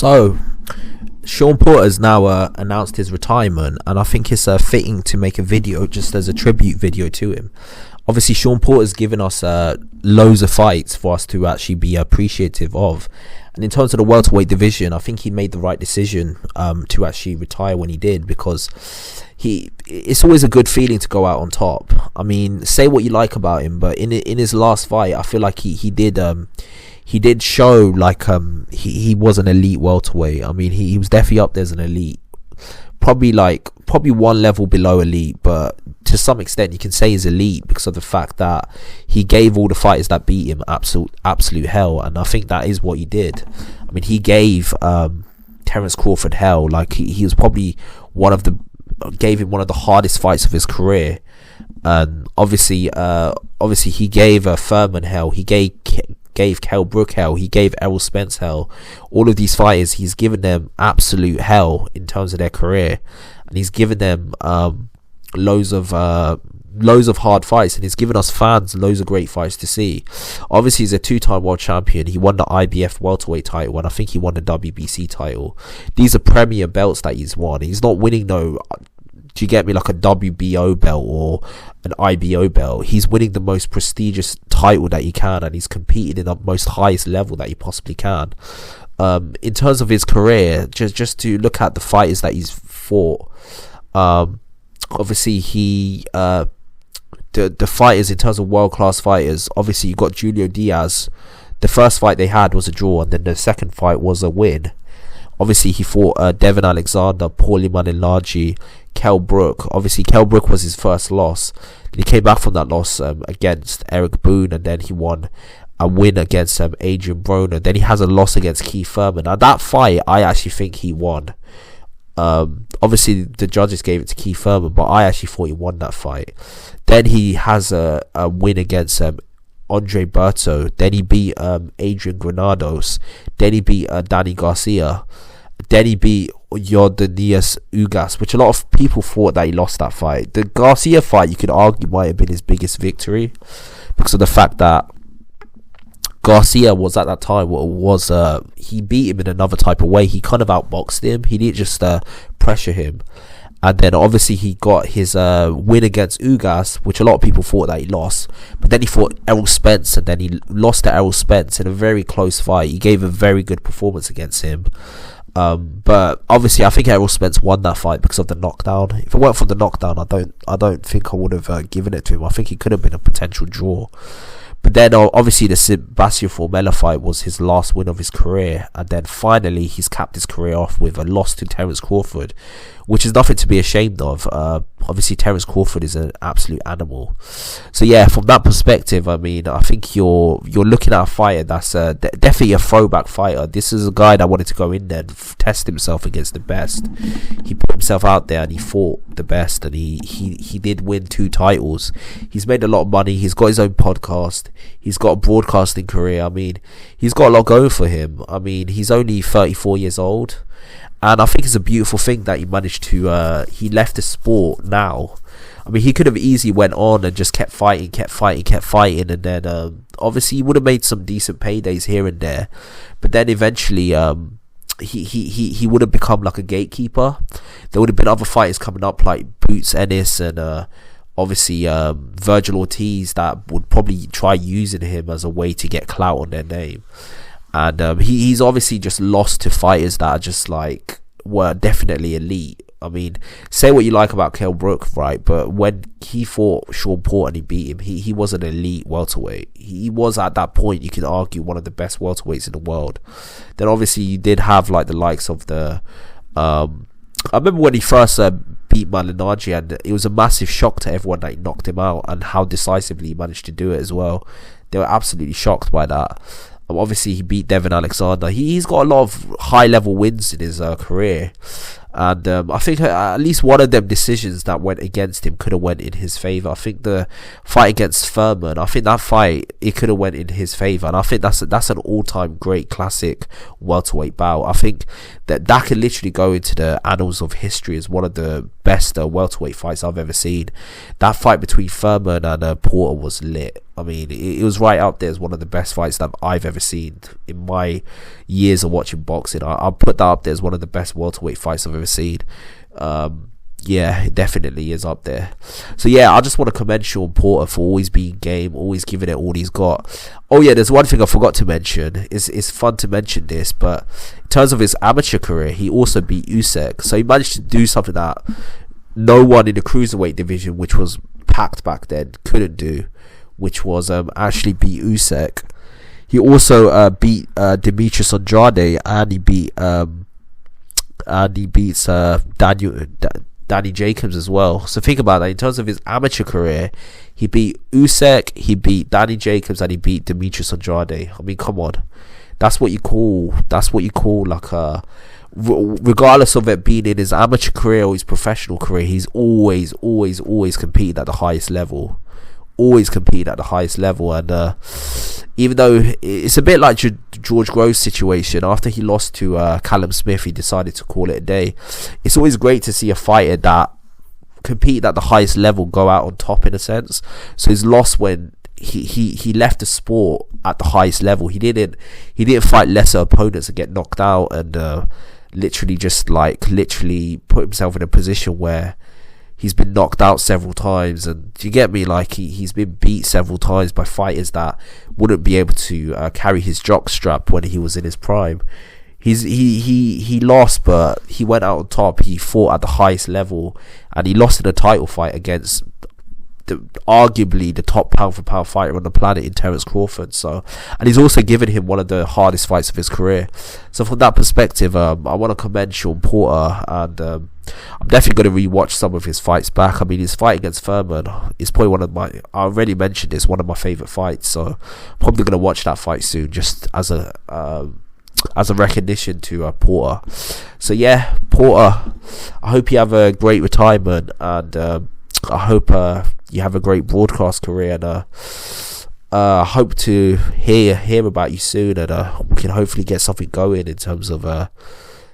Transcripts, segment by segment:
So, Shawn Porter has now announced his retirement, and I think it's fitting to make a video just as a tribute video to him. Obviously, Shawn Porter's given us loads of fights for us to actually be appreciative of. And in terms of the welterweight division, I think he made the right decision to actually retire when he did, because it's always a good feeling to go out on top. I mean, say what you like about him, but in his last fight, I feel like he did show like he was an elite welterweight. I mean, he was definitely up there as an elite, probably one level below elite, but to some extent you can say he's elite because of the fact that he gave all the fighters that beat him absolute hell. And I think that is what he did. I mean, he gave Terence Crawford hell. Like he was probably gave him one of the hardest fights of his career. And obviously he gave Thurman hell. He gave Brook hell. He gave Spence hell. All of these fighters, he's given them absolute hell in terms of their career, and he's given them loads of hard fights, and he's given us fans loads of great fights to see. Obviously, he's a two-time world champion. He won the IBF welterweight title, and I think he won the WBC title. These are premier belts that he's won. He's not winning no, do you get me, like a WBO belt or an IBO belt. He's winning the most prestigious title that he can, and he's competing in the most highest level that he possibly can. In terms of his career, just to look at the fighters that he's fought, obviously the fighters in terms of world-class fighters, obviously you got Julio Diaz. The first fight they had was a draw, and then the second fight was a win. Obviously he fought Devin Alexander, Paulie Malignaggi, Brook. Obviously Brook was his first loss, and he came back from that loss against Eric Boone, and then he won a win against Adrian Broner. Then he has a loss against Keith Thurman. Now that fight I actually think he won. Obviously the judges gave it to Keith Thurman, but I actually thought he won that fight. Then he has a win against Andre Berto. Then he beat Adrian Granados. Then he beat Danny Garcia. Then he beat Yordenis Ugas, which a lot of people thought that he lost that fight. The Garcia fight, you could argue, might have been his biggest victory because of the fact that Garcia was at that time he beat him in another type of way. He kind of outboxed him. He didn't just pressure him. And then obviously he got his win against Ugas, which a lot of people thought that he lost. But then he fought Errol Spence, and then he lost to Errol Spence in a very close fight. He gave a very good performance against him. But obviously I think Errol Spence won that fight because of the knockdown. If it weren't for the knockdown, I don't think I would have given it to him. I think it could have been a potential draw. But then obviously the Sebastian Formella fight was his last win of his career, and then finally he's capped his career off with a loss to Terence Crawford, which is nothing to be ashamed of. Obviously Terence Crawford is an absolute animal. So yeah, from that perspective, I mean, I think you're looking at a fighter that's definitely a throwback fighter. This is a guy that wanted to go in there and test himself against the best. He put himself out there and he fought the best, and he did win 2 titles. He's made a lot of money. He's got his own podcast. He's got a broadcasting career. I mean, he's got a lot going for him. I mean, he's only 34 years old, and I think it's a beautiful thing that he managed to he left the sport now. I mean, he could have easily went on and just kept fighting, and then obviously he would have made some decent paydays here and there, but then eventually he would have become like a gatekeeper. There would have been other fighters coming up like Boots Ennis and obviously Virgil Ortiz that would probably try using him as a way to get clout on their name. And he's obviously just lost to fighters that are just like were definitely elite. I mean, say what you like about Brook, right? But when he fought Shawn Porter and he beat him, he was an elite welterweight. He was at that point, you could argue, one of the best welterweights in the world. Then obviously you did have like the likes of the I remember when he first beat Malignaggi, and it was a massive shock to everyone that he knocked him out and how decisively he managed to do it as well. They were absolutely shocked by that. Obviously he beat Devin Alexander. He's got a lot of high level wins in his career, and I think at least one of them decisions that went against him could have went in his favour. I think the fight against Thurman, I think that fight, it could have went in his favour, and I think that's an all-time great classic welterweight bout. I think that can literally go into the annals of history as one of the best welterweight fights I've ever seen. That fight between Thurman and Porter was lit. I mean, it was right up there as one of the best fights that I've ever seen in my years of watching boxing. I'll put that up there as one of the best welterweight fights I've ever seen. Yeah, it definitely is up there. So yeah, I just want to commend Shawn Porter for always being game, always giving it all he's got. Oh yeah, there's one thing I forgot to mention. It's fun to mention this, but in terms of his amateur career, he also beat Usyk. So he managed to do something that no one in the cruiserweight division, which was packed back then, couldn't do, which was actually beat Usyk. He also beat Demetrius Andrade, and he beats Danny Jacobs as well. So think about that. In terms of his amateur career, he beat Usyk, he beat Danny Jacobs, and he beat Demetrius Andrade. I mean, come on, that's what you call like a, regardless of it being in his amateur career or his professional career, he's always competed at the highest level. Always compete at the highest level. And even though it's a bit like George Groves' situation, after he lost to Callum Smith, he decided to call it a day. It's always great to see a fighter that competed at the highest level go out on top, in a sense. So his loss when he left the sport at the highest level. He didn't fight lesser opponents and get knocked out, and literally put himself in a position where he's been knocked out several times. And do you get me? Like, he's been beat several times by fighters that wouldn't be able to carry his jockstrap when he was in his prime. He lost, but he went out on top. He fought at the highest level, and he lost in a title fight against arguably the top pound for pound fighter on the planet in Terence Crawford. So, and he's also given him one of the hardest fights of his career. So from that perspective, I want to commend Shawn Porter, and I'm definitely going to rewatch some of his fights back. I mean, his fight against Thurman is probably one of my, I already mentioned it's one of my favourite fights, so I'm probably going to watch that fight soon, just as a recognition to Porter. So yeah, Porter, I hope you have a great retirement, and I hope you have a great broadcast career, and I hope to hear about you soon, and we can hopefully get something going in terms of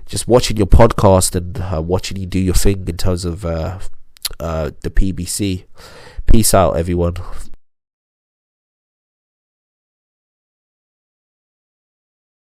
just watching your podcast and watching you do your thing in terms of the PBC. Peace out, everyone.